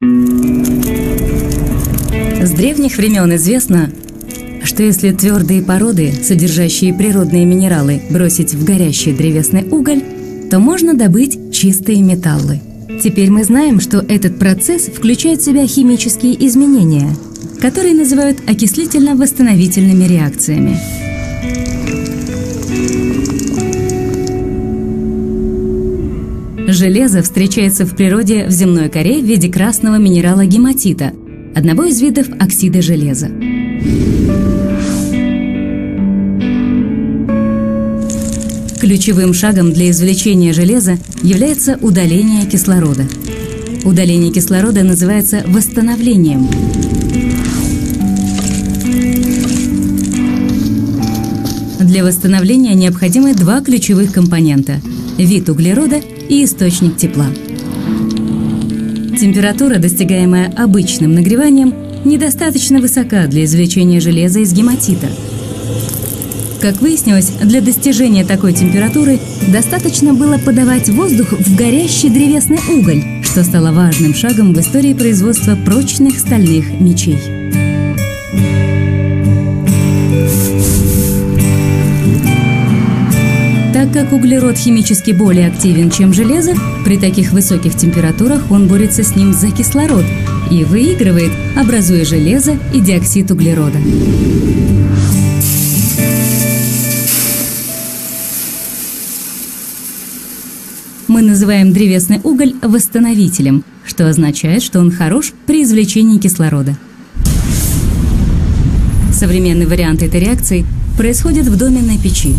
С древних времен известно, что если твердые породы, содержащие природные минералы, бросить в горящий древесный уголь, то можно добыть чистые металлы. Теперь мы знаем, что этот процесс включает в себя химические изменения, которые называют окислительно-восстановительными реакциями. Железо встречается в природе в земной коре в виде красного минерала гематита, одного из видов оксида железа. Ключевым шагом для извлечения железа является удаление кислорода. Удаление кислорода называется восстановлением. Для восстановления необходимы два ключевых компонента – вид углерода и источник тепла. Температура, достигаемая обычным нагреванием, недостаточно высока для извлечения железа из гематита. Как выяснилось, для достижения такой температуры достаточно было подавать воздух в горящий древесный уголь, что стало важным шагом в истории производства прочных стальных мечей. Так как углерод химически более активен, чем железо, при таких высоких температурах он борется с ним за кислород и выигрывает, образуя железо и диоксид углерода. Мы называем древесный уголь восстановителем, что означает, что он хорош при извлечении кислорода. Современный вариант этой реакции происходит в доменной печи,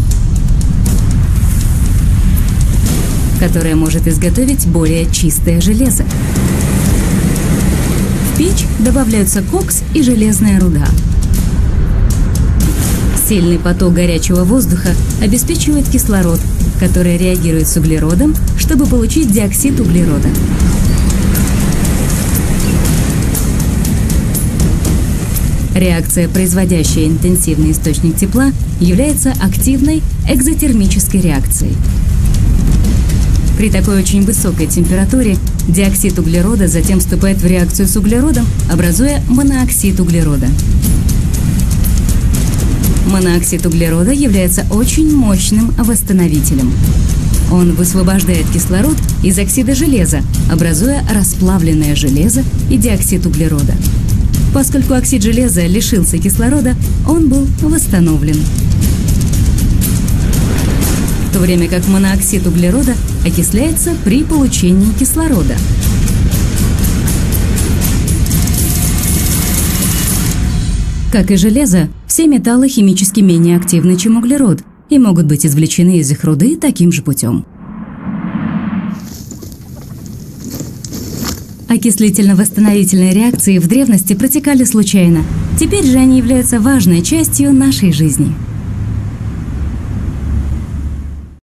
которая может изготовить более чистое железо. В печь добавляются кокс и железная руда. Сильный поток горячего воздуха обеспечивает кислород, который реагирует с углеродом, чтобы получить диоксид углерода. Реакция, производящая интенсивный источник тепла, является активной экзотермической реакцией. При такой очень высокой температуре диоксид углерода затем вступает в реакцию с углеродом, образуя монооксид углерода. Монооксид углерода является очень мощным восстановителем. Он высвобождает кислород из оксида железа, образуя расплавленное железо и диоксид углерода. Поскольку оксид железа лишился кислорода, он был восстановлен. В то время как монооксид углерода окисляется при получении кислорода. Как и железо, все металлы химически менее активны, чем углерод, и могут быть извлечены из их руды таким же путем. Окислительно-восстановительные реакции в древности протекали случайно. Теперь же они являются важной частью нашей жизни.